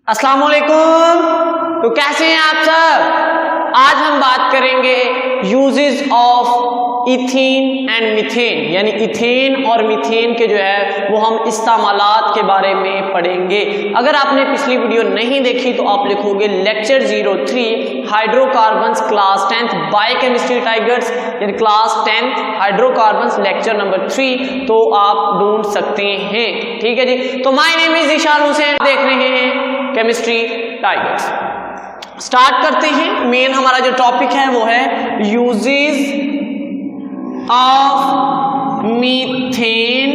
अस्सलाम वालेकुम। तो कैसे हैं आप सब। आज हम बात करेंगे uses of ethene and methane, यानी इथेन और मीथेन के जो है वो हम इस्तेमालात के बारे में पढ़ेंगे। अगर आपने पिछली वीडियो नहीं देखी तो आप लिखोगे lecture 03 hydrocarbons class 10th biochemistry tigers, यानी class 10th hydrocarbons lecture number 3, तो आप ढूंढ सकते हैं। ठीक है जी। तो my name is Ishaan Hussain, देख रहे हैं केमिस्ट्री टाइगर्स। स्टार्ट करते हैं। मेन हमारा जो टॉपिक है वो है uses of methane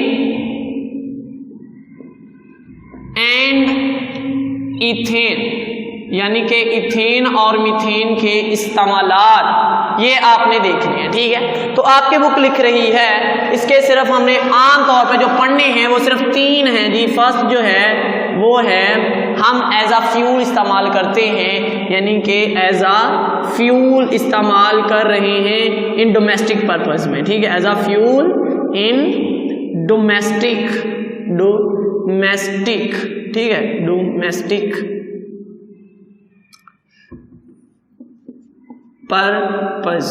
and ethane, यानी कि इथेन और मीथेन के इस्तेमालात, ये आपने देखने हैं। ठीक है। तो आपकी बुक लिख रही है, इसके सिर्फ हमने आम तौर पे जो पढ़ने हैं वो सिर्फ 3 हैं जी। फर्स्ट जो है वो है हम एज अ फ्यूल इस्तेमाल करते हैं, यानी कि एज अ फ्यूल इस्तेमाल कर रहे हैं इन डोमेस्टिक पर्पस में। ठीक है। As a fuel in domestic, ठीक है, डोमेस्टिक पर्पस।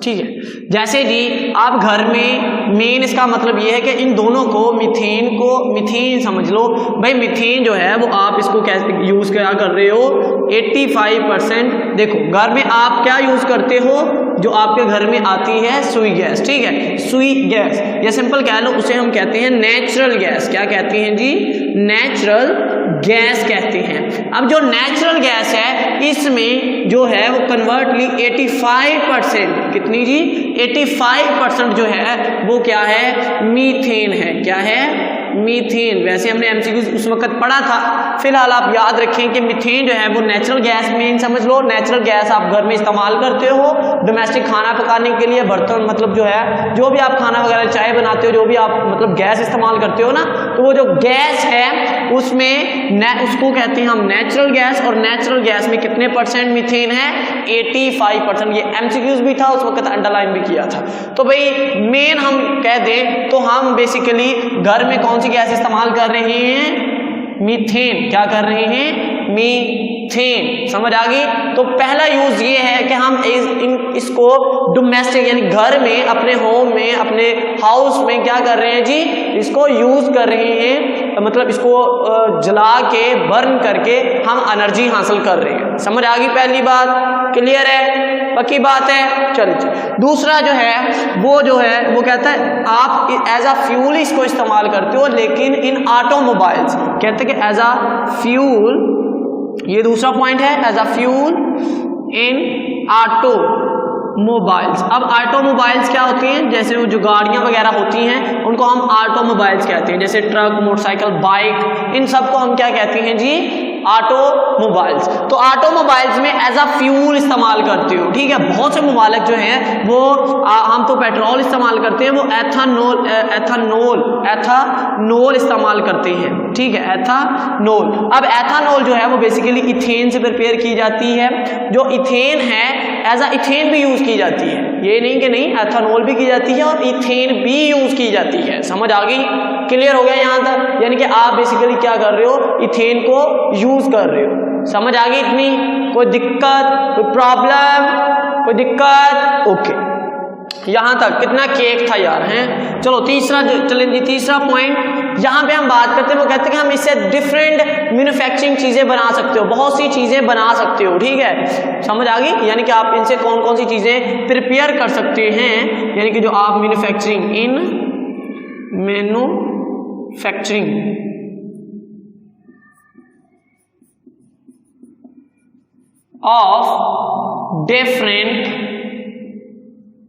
ठीक है। जैसे जी आप घर में, मेन इसका मतलब ये है कि इन दोनों को, मीथेन समझ लो भाई। मीथेन जो है वो आप इसको कैसे यूज क्या कर रहे हो, 85%। देखो घर में आप क्या यूज करते हो, जो आपके घर में आती है सुई गैस। ठीक है। सुई गैस या सिंपल कह लो उसे हम कहते हैं नेचुरल गैस। क्या कहते हैं जी? नेचुरल गैस कहते हैं। अब जो नेचुरल गैस है इसमें जो है वो कन्वर्टली 85%, कितनी जी? 85% जो है वो क्या है? मीथेन है। क्या है? मीथेन। वैसे हमने एमसीक्यू उस वक्त पढ़ा था, फिलहाल आप याद रखें कि मीथेन जो है वो नेचुरल गैस, मेन समझ लो नेचुरल गैस आप घर में इस्तेमाल करते हो डोमेस्टिक खाना पकाने के लिए, बर्तन मतलब जो है जो भी आप खाना वगैरह चाय बनाते हो, जो भी आप मतलब गैस इस्तेमाल करते हो ना, तो वो जो गैस है उसमें उसको कहते हैं हम नेचुरल गैस। और नेचुरल गैस में कितने परसेंट मीथेन है? 85%। ये एमसीक्यूज भी था उस वक्त, अंडरलाइन भी किया था। तो भाई मेन हम कह दें तो हम बेसिकली घर में कौन सी गैस इस्तेमाल कर रहे हैं? मीथेन। क्या कर रहे हैं? मीथेन। समझ आ गई? तो पहला यूज ये है कि हम इसको डोमेस्टिक यानी घर में, अपने होम में, अपने हाउस में क्या कर रहे हैं जी? इसको यूज कर रहे हैं, मतलब इसको जला के, बर्न करके हम एनर्जी हासिल कर रहे हैं। समझ आ गई? पहली बात क्लियर है, पक्की बात है। चलिए दूसरा जो है वो कहता है आप एज अ फ्यूल इसको इस्तेमाल करते हो, लेकिन इन ऑटोमोबाइल्स। कहते हैं कि एज अ फ्यूल, ये दूसरा पॉइंट है, as a fuel in automobiles. अब ऑटोमोबाइल्स क्या होती हैं? जैसे वो जो गाड़ियां वगैरह होती हैं उनको हम ऑटोमोबाइल्स कहते हैं, जैसे ट्रक, मोटरसाइकिल, बाइक, इन सबको हम क्या कहते हैं जी? ऑटोमोबाइल्स। तो ऑटोमोबाइल्स में एज अ फ्यूल इस्तेमाल करते हो। ठीक है। बहुत से मुबालक जो हैं वो हम तो पेट्रोल इस्तेमाल करते हैं, वो एथानोल इस्तेमाल करते हैं। ठीक है। एथानोल। अब एथानोल जो है वो बेसिकली इथेन से प्रिपेयर की जाती है। जो इथेन है एज अ इथेन भी यूज की जाती है, ये नहीं कि नहीं, एथानोल भी की जाती है और इथेन भी यूज की जाती है। समझ आ गई? क्लियर हो गया यहां तक? यानी कि आप बेसिकली क्या कर रहे हो? इथेन को यूज कर रहे हो। समझ आ गई इतनी? कोई दिक्कत, कोई प्रॉब्लम, कोई दिक्कत? ओके। यहां तक कितना केक था यार, हैं? चलो तीसरा, चलें जी तीसरा पॉइंट यहां पे हम बात करते हैं। वो कहते हैं कि हम इससे डिफरेंट मैन्युफैक्चरिंग चीजें बना सकते हो, बहुत सी चीजें बना सकते हो। ठीक है। समझ आ गई? यानी कि आप इनसे कौन कौन सी चीजें प्रिपेयर कर सकते हैं, यानी कि जो आप manufacturing, in manufacturing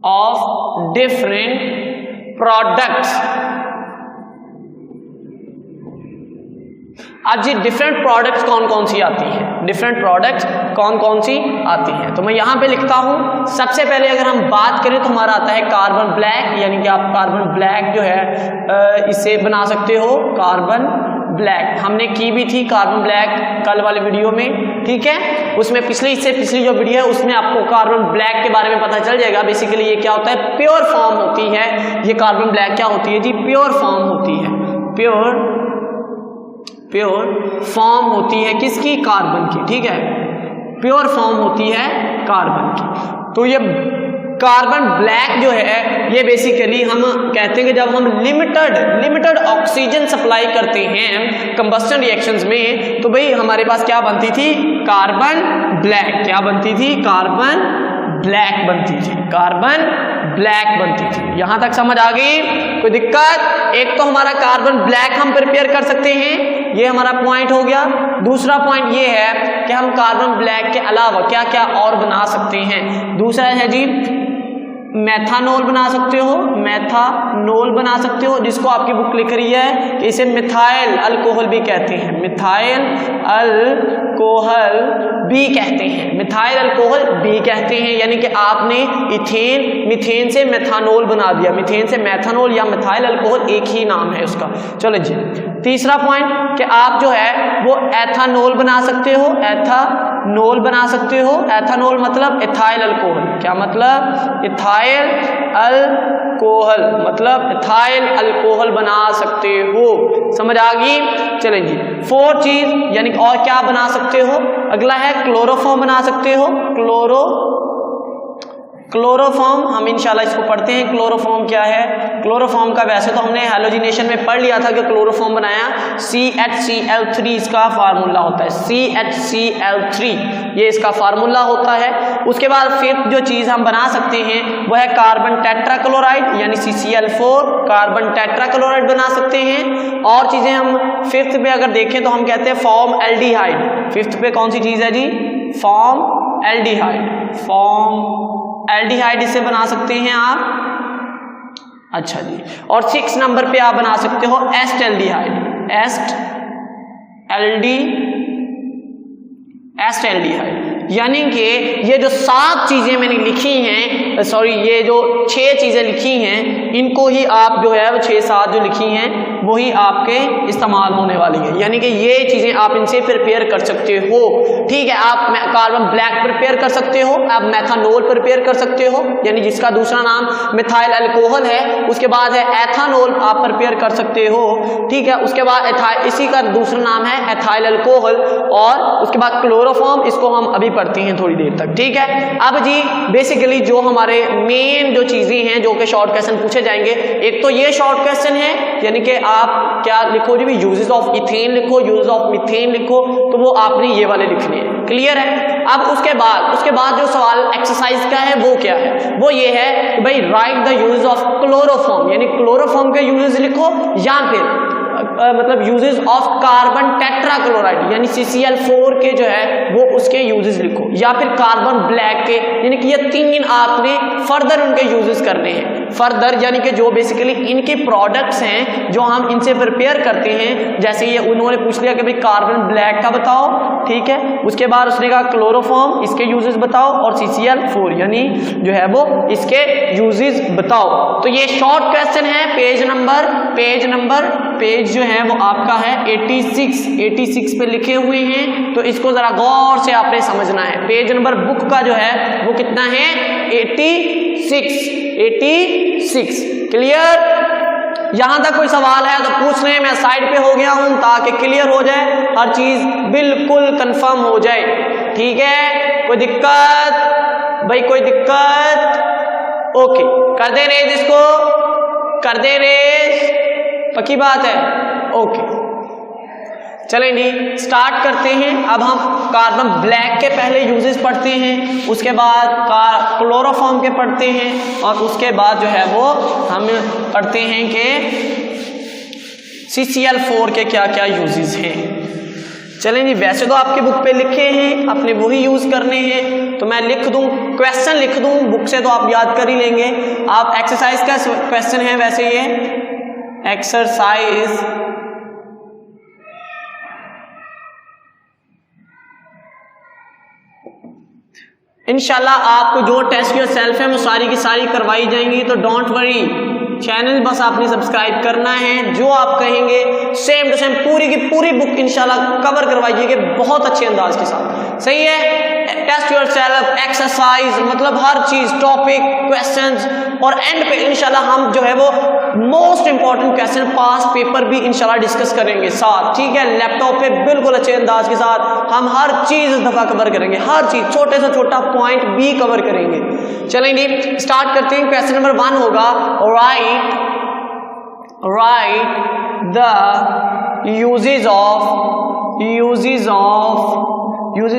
of different products। अब जी डिफरेंट प्रोडक्ट्स कौन कौन सी आती हैं? डिफरेंट प्रोडक्ट्स कौन कौन सी आती हैं? तो मैं यहां पे लिखता हूं। सबसे पहले अगर हम बात करें तो हमारा आता है कार्बन ब्लैक, यानी कि आप कार्बन ब्लैक जो है इसे बना सकते हो। कार्बन ब्लैक हमने की भी थी, कार्बन ब्लैक कल वाले वीडियो में। ठीक है। उसमें इससे पिछली जो वीडियो है उसमें आपको कार्बन ब्लैक के बारे में पता चल जाएगा। बेसिकली ये क्या होता है? प्योर फॉर्म होती है ये कार्बन ब्लैक। क्या होती है जी? प्योर फॉर्म होती है, प्योर प्योर फॉर्म होती है किसकी? कार्बन की, ठीक है, प्योर फॉर्म होती है कार्बन की। तो ये कार्बन ब्लैक जो है ये बेसिकली हम कहते हैं कि जब हम लिमिटेड ऑक्सीजन सप्लाई करते हैं कंबस्टन रिएक्शंस में, तो भाई हमारे पास क्या बनती थी? Carbon black. क्या बनती थी? कार्बन ब्लैक बनती थी, कार्बन ब्लैक बनती थी। यहां तक समझ आ गई? कोई दिक्कत? एक तो हमारा कार्बन ब्लैक हम प्रिपेयर कर सकते हैं, ये हमारा पॉइंट हो गया। दूसरा पॉइंट ये है कि हम कार्बन ब्लैक के अलावा क्या क्या और बना सकते हैं। दूसरा है जी मेथानॉल बना सकते हो, मेथानॉल बना सकते हो, जिसको आपकी बुक लिख रही है कि इसे मिथाइल अल्कोहल भी कहते हैं, मिथाइल अल्कोहल भी कहते हैं, मिथाइल अल्कोहल भी कहते हैं। यानी कि आपने इथेन मीथेन से मेथानॉल बना दिया, मीथेन से मेथानॉल या मिथाइल अल्कोहल एक ही नाम है उसका। चलो जी, तीसरा पॉइंट कि आप जो है वो एथानॉल बना सकते हो, एथानॉल बना सकते हो। एथानॉल मतलब इथाइल अल्कोहल। क्या मतलब? इथाइल अल्कोहल मतलब इथाइल अल्कोहल बना सकते हो। समझ आ गई? चलें जी, फोर्थ चीज यानी और क्या बना सकते हो? अगला है क्लोरोफॉर्म बना सकते हो। क्लोरोफॉर्म हम इंशाल्लाह इसको पढ़ते हैं। क्लोरोफॉर्म क्या है? क्लोरोफॉर्म का वैसे तो हमने हैलोजिनेशन में पढ़ लिया था कि क्लोरोफॉर्म बनाया CHCl3 इसका फार्मूला होता है, CHCl3 ये इसका फार्मूला होता है। उसके बाद फिफ्थ जो चीज़ हम बना सकते हैं वो है कार्बन टेट्राक्लोराइड यानी CCl4, कार्बन टेट्राक्लोराइड बना सकते हैं। और चीज़ें हम फिफ्थ पे अगर देखें तो हम कहते हैं फॉर्म एल्डिहाइड। फिफ्थ पे कौन सी चीज़ है जी? फॉर्म एल्डिहाइड, फॉर्म एल्डिहाइड इसे बना सकते हैं आप। अच्छा जी, और 6 नंबर पे आप बना सकते हो एस्टेल्डिहाइड, एस्टेल्डिहाइड। यानी कि ये जो 7 चीजें मैंने लिखी हैं, सॉरी ये जो 6 चीजें लिखी हैं, इनको ही आप जो है वो 6-7 जो लिखी हैं वही आपके इस्तेमाल होने वाली है। यानी कि ये चीजें आप इनसे प्रिपेयर कर सकते हो, ठीक है। आप कार्बन ब्लैक प्रिपेयर कर सकते हो, आप मेथानॉल प्रिपेयर कर सकते हो यानी जिसका दूसरा नाम मिथाइल अल्कोहल है। उसके बाद है एथानॉल आप प्रिपेयर कर सकते हो, ठीक है। उसके बाद इसी का दूसरा नाम है एथाइल अल्कोहल। और उसके बाद क्लोरोफॉर्म, इसको हम अभी पढ़ते हैं थोड़ी देर तक, ठीक है। अब जी बेसिकली जो हमारे मेन जो चीजें हैं जो कि शॉर्ट क्वेश्चन पूछे जाएंगे, एक तो ये शॉर्ट क्वेश्चन है यानी कि आप क्या लिखो जी? यूजेस ऑफ इथेन लिखो, यूजेस ऑफ मीथेन लिखो, तो वो आपने ये वाले लिखने हैं, क्लियर है। अब उसके बाद जो सवाल एक्सरसाइज का है वो क्या है? वो ये है कि भाई right the use of chloroform यानी क्लोरोफॉर्म के यूजेस लिखो, या फिर मतलब यूजेस ऑफ कार्बन टेट्राक्लोराइड यानी CCl4 के जो है वो उसके यूजेस लिखो, या फिर कार्बन ब्लैक के। यानी कि ये 3 आपने फर्दर उनके यूजेस करने हैं। फर्दर यानी कि जो बेसिकली इनके प्रोडक्ट्स हैं जो हम इनसे प्रिपेयर करते हैं, जैसे ये उन्होंने पूछ लिया कि भाई कार्बन ब्लैक का बताओ, ठीक है। उसके बाद उसने कहा क्लोरोफॉर्म इसके यूजेस बताओ, और CCl4 यानी जो है वो इसके यूजेस बताओ। तो ये शॉर्ट क्वेश्चन है। पेज जो है वो आपका है 86 पे लिखे हुए हैं, तो इसको जरा गौर से आपने समझना है। पेज नंबर बुक का जो है वो कितना है? 86। क्लियर? यहां तक कोई सवाल है तो पूछ लें, मैं साइड पे हो गया हूं ताकि क्लियर हो जाए, हर चीज बिल्कुल कंफर्म हो जाए, ठीक है। कोई दिक्कत भाई? कोई दिक्कत? ओके, कर दे रेज, इसको कर दे रेज, पक्की बात है। ओके चलें जी, स्टार्ट करते हैं। अब हम कार्बन ब्लैक के पहले यूजेस पढ़ते हैं, उसके बाद क्लोरोफॉर्म के पढ़ते हैं, और उसके बाद जो है वो हम पढ़ते हैं कि CCl4 के क्या क्या यूजेस हैं। चलें जी, वैसे तो आपके बुक पे लिखे हैं, अपने वही यूज करने हैं, तो मैं लिख दूं, क्वेश्चन लिख दूं बुक से तो आप याद कर ही लेंगे। आप एक्सरसाइज का क्वेश्चन है वैसे ये एक्सरसाइज इंशाल्लाह आपको जो टेस्ट योर सेल्फ है वो सारी की सारी करवाई जाएंगी, तो डोंट वरी, चैनल बस आपने सब्सक्राइब करना है। जो आप कहेंगे सेम टू सेम पूरी की पूरी बुक इंशाल्लाह कवर करवाइएगा बहुत अच्छे अंदाज के साथ, सही है। टेस्ट योरसेल्फ, एक्सरसाइज, मतलब हर चीज, टॉपिक, क्वेश्चंस, और एंड पे इंशाल्लाह हम जो है वो मोस्ट इंपॉर्टेंट क्वेश्चन पास पेपर भी इंशाल्लाह डिस्कस करेंगे साथ, ठीक है। लैपटॉप पे बिल्कुल अच्छे अंदाज के साथ हम हर चीज इस दफा कवर करेंगे, हर चीज, छोटे से छोटा पॉइंट भी कवर करेंगे। चलेंगे स्टार्ट करते हैं। क्वेश्चन नंबर 1 होगा right the uses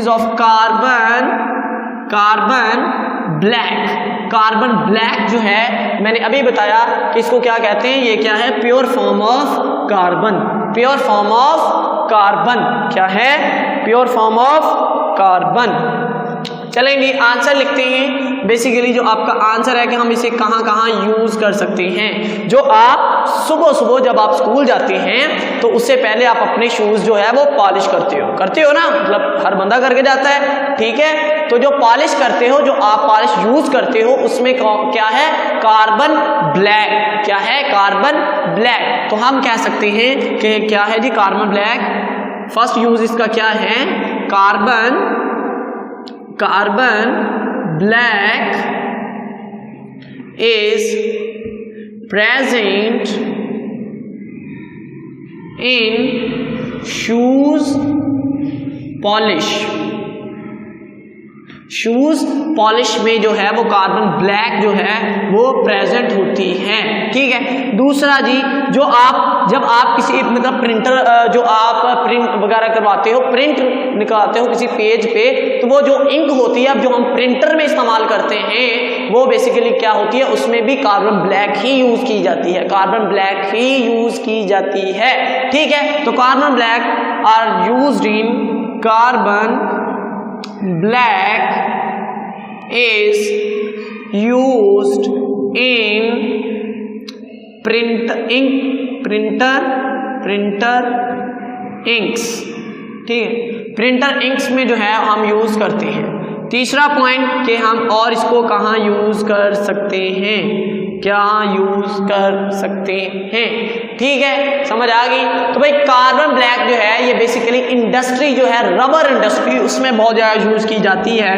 of carbon black जो है मैंने अभी बताया कि इसको क्या कहते हैं, ये क्या है, प्योर फॉर्म ऑफ कार्बन, क्या है, प्योर फॉर्म ऑफ कार्बन। चलेंगे आंसर लिखते हैं। बेसिकली जो आपका आंसर है कि हम इसे कहाँ यूज कर सकते हैं। जो आप सुबह जब आप स्कूल जाते हैं तो उससे पहले आप अपने शूज जो है वो पॉलिश करते हो ना, मतलब हर बंदा करके जाता है, ठीक है। तो जो पॉलिश करते हो, जो आप पॉलिश यूज करते हो, उसमें क्या है, कार्बन ब्लैक, क्या है, कार्बन ब्लैक। तो हम कह सकते हैं कि क्या है जी, कार्बन ब्लैक। फर्स्ट यूज इसका क्या है, carbon black is present in shoes polish। Shoes polish में जो है वो कार्बन ब्लैक जो है वो प्रेजेंट होती है, ठीक है। दूसरा जी, जब आप किसी मतलब प्रिंटर जो आप प्रिंट वगैरह करवाते हो, प्रिंट निकालते हो किसी पेज पे, तो वो जो इंक होती है, अब जो हम प्रिंटर में इस्तेमाल करते हैं, वो बेसिकली क्या होती है, उसमें भी कार्बन ब्लैक ही यूज की जाती है, ठीक है। तो carbon black are used in, carbon black is used in printer inks, ठीक है। प्रिंटर इंक्स में जो है हम यूज करते हैं। तीसरा पॉइंट कि हम और इसको कहाँ यूज कर सकते हैं, क्या यूज कर सकते हैं, ठीक है, समझ आ गई। तो भाई कार्बन ब्लैक जो है ये बेसिकली इंडस्ट्री जो है, रबर इंडस्ट्री, उसमें बहुत ज़्यादा यूज की जाती है,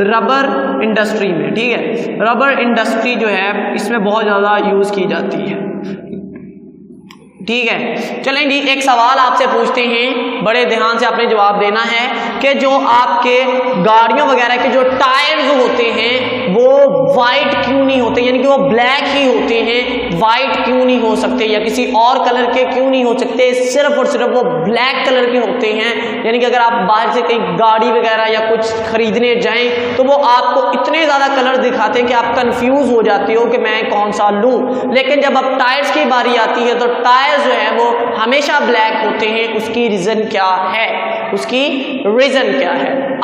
रबर इंडस्ट्री में, ठीक है। रबर इंडस्ट्री जो है इसमें बहुत ज़्यादा यूज की जाती है, ठीक है। चलें जी, एक सवाल आपसे पूछते हैं, बड़े ध्यान से आपने जवाब देना है कि जो आपके गाड़ियों वगैरह के जो टायर्स होते हैं वो वाइट क्यों नहीं होते, यानी कि वो ब्लैक ही होते हैं, वाइट क्यों नहीं हो सकते या किसी और कलर के क्यों नहीं हो सकते, सिर्फ और सिर्फ वो ब्लैक कलर के होते हैं। यानी कि अगर आप बाहर से कहीं गाड़ी वगैरह या कुछ खरीदने जाएं तो वो आपको इतने ज़्यादा कलर दिखाते हैं कि आप कंफ्यूज हो जाते हो कि मैं कौन सा लूँ। लेकिन जब अब टायर्स की बारी आती है तो टायर जो है वो हमेशा ब्लैक होते हैं। उसकी रीजन क्या है,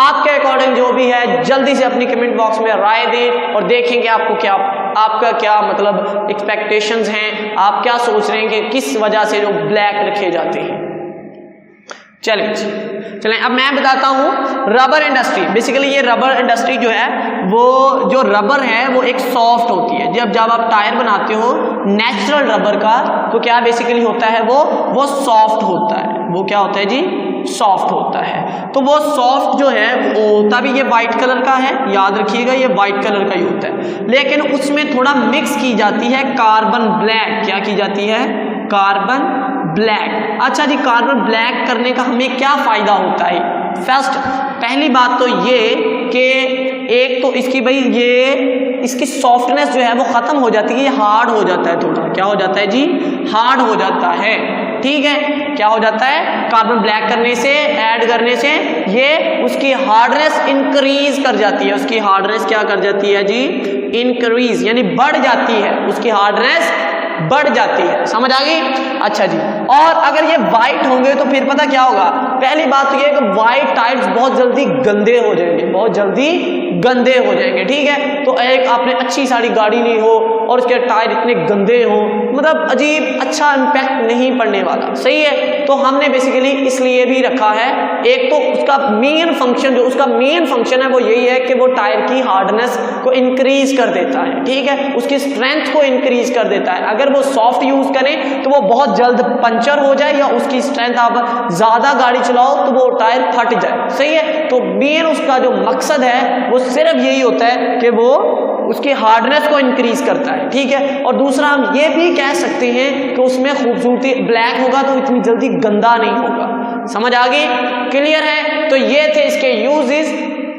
आपके अकॉर्डिंग जो भी है जल्दी से अपनी कमेंट बॉक्स में राय दें और देखेंगे आपका क्या मतलब एक्सपेक्टेशंस हैं, आप क्या सोच रहे हैं कि किस वजह से जो ब्लैक रखे जाते हैं। चलें अब मैं बताता हूँ रबर इंडस्ट्री। बेसिकली ये रबर इंडस्ट्री जो है वो जो रबर है वो एक सॉफ्ट होती है। जब आप टायर बनाते हो नेचुरल रबर का तो क्या बेसिकली होता है वो सॉफ्ट होता है। वो क्या होता है जी, सॉफ्ट होता है। तो वो सॉफ्ट जो है वो होता भी ये वाइट कलर का है, याद रखिएगा ये वाइट कलर का ही होता है, लेकिन उसमें थोड़ा मिक्स की जाती है कार्बन ब्लैक। क्या की जाती है, कार्बन ब्लैक। अच्छा जी, कार्बन ब्लैक करने का हमें क्या फायदा होता है। पहली बात तो ये कि एक तो इसकी इसकी सॉफ्टनेस जो है वो खत्म हो जाती है, ये हार्ड हो जाता है थोड़ा। क्या हो जाता है जी, हार्ड हो जाता है, ठीक है। क्या हो जाता है, कार्बन ब्लैक करने से, ऐड करने से ये उसकी हार्डनेस इंक्रीज कर जाती है। उसकी हार्डनेस क्या कर जाती है जी, इंक्रीज, यानी बढ़ जाती है, उसकी हार्डनेस बढ़ जाती है। समझ आ गई। अच्छा जी, और अगर ये वाइट होंगे तो फिर पता क्या होगा। पहली बात तो ये कि वाइट टायर्स बहुत जल्दी गंदे हो जाएंगे, बहुत जल्दी गंदे हो जाएंगे। ठीक है, तो एक आपने अच्छी सारी गाड़ी ली हो और उसके टायर इतने गंदे हो, मतलब अजीब अच्छा इम्पैक्ट नहीं पड़ने वाला। सही है, तो हमने बेसिकली इसलिए भी रखा है। एक तो उसका मेन फंक्शन, जो उसका मेन फंक्शन है वो यही है कि वो टायर की हार्डनेस को इंक्रीज कर देता है। ठीक है, उसकी स्ट्रेंथ को इंक्रीज कर देता है। अगर वो सॉफ्ट यूज करें तो वो बहुत जल्द पंचर हो जाए, या उसकी स्ट्रेंथ आप ज्यादा गाड़ी चलाओ तो वो टायर फट जाए। सही है, तो मेन उसका जो मकसद है वो सिर्फ यही होता है कि वो उसकी हार्डनेस को इंक्रीज करता है। ठीक है, और दूसरा हम ये भी कह सकते हैं कि उसमें खूबसूरती, ब्लैक होगा तो इतनी जल्दी गंदा नहीं होगा। समझ आ गई? क्लियर है? तो ये थे इसके यूजेस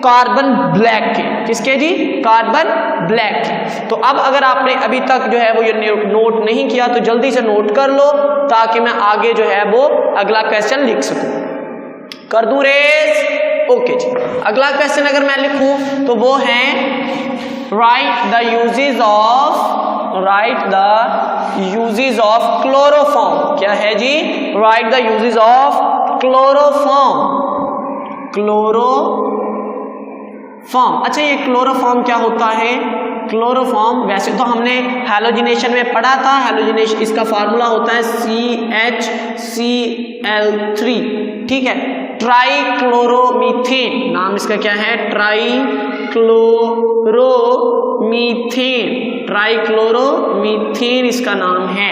कार्बन ब्लैक के। किसके जी? कार्बन ब्लैक के। तो अब अगर आपने अभी तक जो है वो ये नोट नहीं किया तो जल्दी से नोट कर लो, ताकि मैं आगे जो है वो अगला क्वेश्चन लिख सकूं। कर दूं रेस? ओके जी, अगला क्वेश्चन अगर मैं लिखूं तो वो है write the uses of chloroform. क्या है जी? Write the uses of chloroform. अच्छा, ये क्लोरोफॉर्म क्या होता है? क्लोरोफॉर्म वैसे तो हमने हैलोजिनेशन में पढ़ा था। हैलोजिनेशन इसका फार्मूला होता है CHCl3। ठीक है, ट्राइक्लोरोमीथेन नाम इसका क्या है? ट्राइक्लोरोमीथेन इसका नाम है।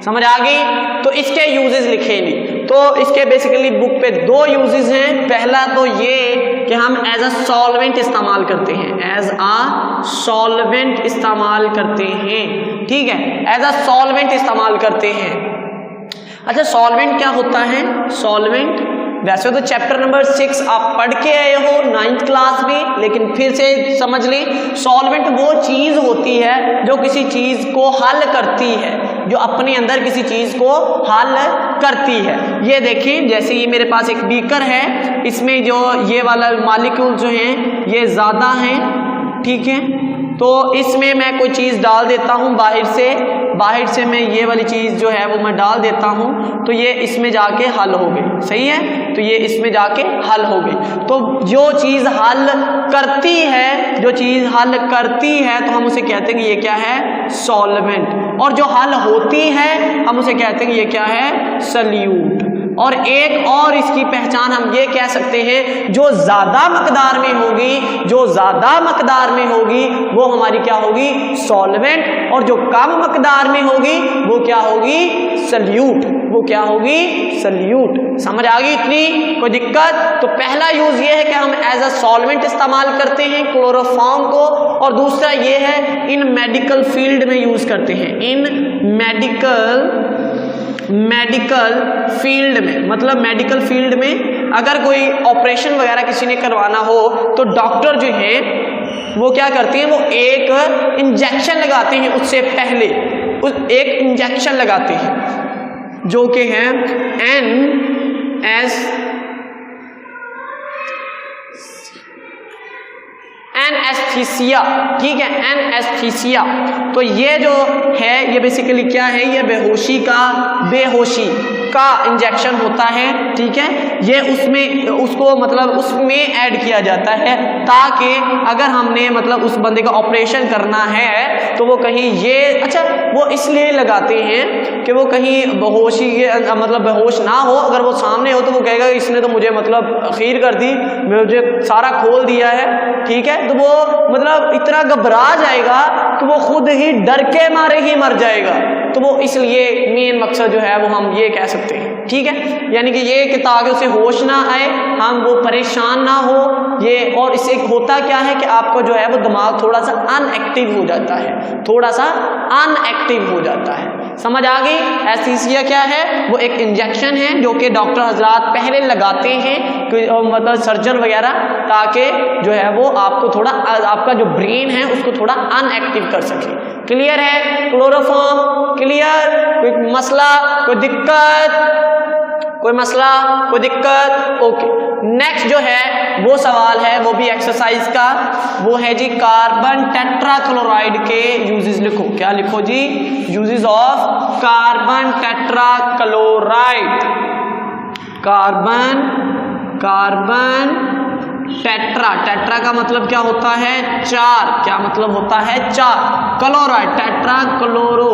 समझ आ गई? तो इसके यूजेस लिखे नहीं, तो इसके बेसिकली बुक पे दो यूजेस हैं। पहला तो ये कि हम एज अ सॉल्वेंट इस्तेमाल करते हैं, एज अ सॉल्वेंट इस्तेमाल करते हैं। ठीक है, एज अ सॉल्वेंट इस्तेमाल करते हैं। अच्छा, सॉल्वेंट क्या होता है? सॉल्वेंट वैसे तो चैप्टर नंबर 6 आप पढ़ के आए हो 9th क्लास में, लेकिन फिर से समझ लें, सॉल्वेंट वो चीज होती है जो किसी चीज को हल करती है, जो अपने अंदर किसी चीज को हल करती है। ये देखिए, जैसे ये मेरे पास एक बीकर है, इसमें जो ये वाला मॉलिक्यूल जो है ये ज्यादा है। ठीक है, तो इसमें मैं कोई चीज डाल देता हूं बाहर से मैं ये वाली चीज जो है वो मैं डाल देता हूं, तो ये इसमें जाके हल हो गई। सही है, तो ये इसमें जाके हल हो गई। तो जो चीज हल करती है तो हम उसे कहते हैं कि ये क्या है? सॉल्वेंट। और जो हल होती है हम उसे कहते हैं कि ये क्या है? सल्यूट। और एक और इसकी पहचान हम ये कह सकते हैं, जो ज्यादा मकदार में होगी वो हमारी क्या होगी? सॉल्वेंट। और जो कम मकदार में होगी वो क्या होगी? सल्यूट। समझ आ गई? इतनी कोई दिक्कत? तो पहला यूज ये है कि हम एज अ सॉल्वेंट इस्तेमाल करते हैं क्लोरोफॉर्म को, और दूसरा ये है इन मेडिकल फील्ड में यूज करते हैं। इन मेडिकल फील्ड में, मतलब मेडिकल फील्ड में अगर कोई ऑपरेशन वगैरह किसी ने करवाना हो तो डॉक्टर जो है वो क्या करते हैं? वो एक इंजेक्शन लगाते हैं, उससे पहले एक इंजेक्शन लगाते हैं जो कि है एनेस्थीसिया। ठीक है, एनेस्थीसिया। तो ये जो है ये बेसिकली क्या है? ये बेहोशी का इंजेक्शन होता है। ठीक है, ये उसमें ऐड किया जाता है, ताकि अगर हमने मतलब उस बंदे का ऑपरेशन करना है तो वो कहीं ये, अच्छा वो इसलिए लगाते हैं कि वो कहीं बेहोशी मतलब बेहोश ना हो। अगर वो सामने हो तो वो कहेगा इसने तो मुझे मतलब खीर कर दी, मुझे सारा खोल दिया है। ठीक है, तो वो मतलब इतना घबरा जाएगा कि वो खुद ही डर के मारे ही मर जाएगा। तो वो इसलिए मेन मकसद जो है वो हम ये कह सकते हैं। ठीक है, यानी कि ये कि ताकि उसे होश ना आए, हम वो परेशान ना हो ये। और इससे होता क्या है कि आपको जो है वो दिमाग थोड़ा सा अनएक्टिव हो जाता है, समझ आ गई? एनेस्थीसिया क्या है? वो एक इंजेक्शन है जो कि डॉक्टर हजरात पहले लगाते हैं, मतलब सर्जन वगैरह, ताकि जो है वो आपको थोड़ा, आपका जो ब्रेन है उसको थोड़ा अनएक्टिव कर सके। क्लियर है? Chloroform clear? कोई मसला, कोई दिक्कत? ओके। नेक्स्ट जो है वो सवाल है, वो भी एक्सरसाइज का, वो है जी कार्बन टेट्राक्लोराइड के यूजेस लिखो। क्या लिखो जी? Uses of carbon tetrachloride. Carbon tetra, tetra का मतलब क्या होता है? चार। क्या मतलब होता है? चार। Chloride, tetra chloro,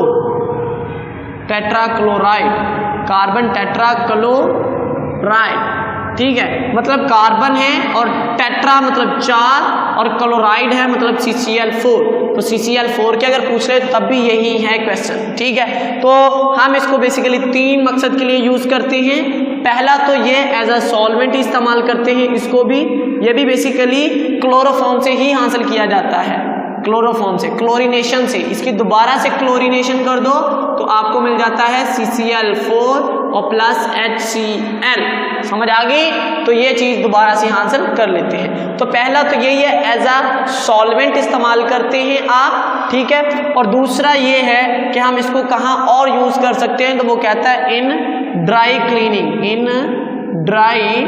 tetra chloride, carbon tetra chloride, ठीक है, मतलब कार्बन है और टेट्रा मतलब चार और क्लोराइड है मतलब CCl4। तो CCl4 के अगर पूछ रहे तब भी यही है क्वेश्चन, ठीक है। तो हम इसको बेसिकली तीन मकसद के लिए यूज करते हैं। पहला तो ये एज अ सॉल्वेंट इस्तेमाल करते हैं इसको भी, ये भी बेसिकली क्लोरोफॉर्म से ही हासिल किया जाता है, क्लोरोफॉर्म से, क्लोरीनेशन से। इसकी दोबारा से क्लोरीनेशन कर दो तो आपको मिल जाता है CCl4 और प्लस HCl। समझ आ गई? तो ये चीज दोबारा से हासिल कर लेते हैं। तो पहला तो यही है एज अ सॉल्वेंट इस्तेमाल करते हैं आप, ठीक है। और दूसरा ये है कि हम इसको कहाँ और यूज कर सकते हैं, तो वो कहता है in dry cleaning, in dry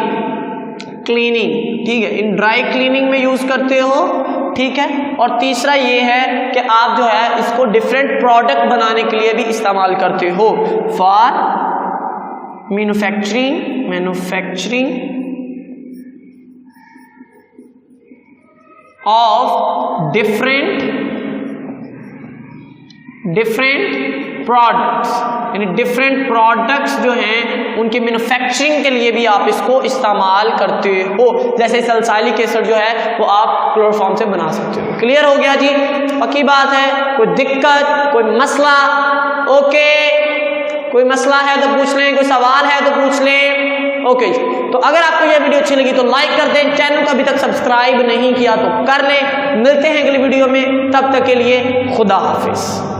cleaning, ठीक है, इन ड्राई क्लीनिंग में यूज करते हो, ठीक है। और तीसरा ये है कि आप जो है इसको डिफरेंट प्रोडक्ट बनाने के लिए भी इस्तेमाल करते हो, for manufacturing of different products, यानी डिफरेंट प्रोडक्ट्स जो हैं उनके मैन्युफैक्चरिंग के लिए भी आप इसको इस्तेमाल करते हो। जैसे सल्साइलिक एसिड जो है वो आप क्लोरोफॉर्म से बना सकते हो। क्लियर हो गया जी? पक्की बात है? कोई दिक्कत, कोई मसला? ओके, कोई मसला है तो पूछ लें, कोई सवाल है तो पूछ लें। ओके जी, तो अगर आपको यह वीडियो अच्छी लगी तो लाइक कर दें, चैनल को अभी तक सब्सक्राइब नहीं किया तो कर लें। मिलते हैं अगली वीडियो में, तब तक के लिए खुदा हाफिज।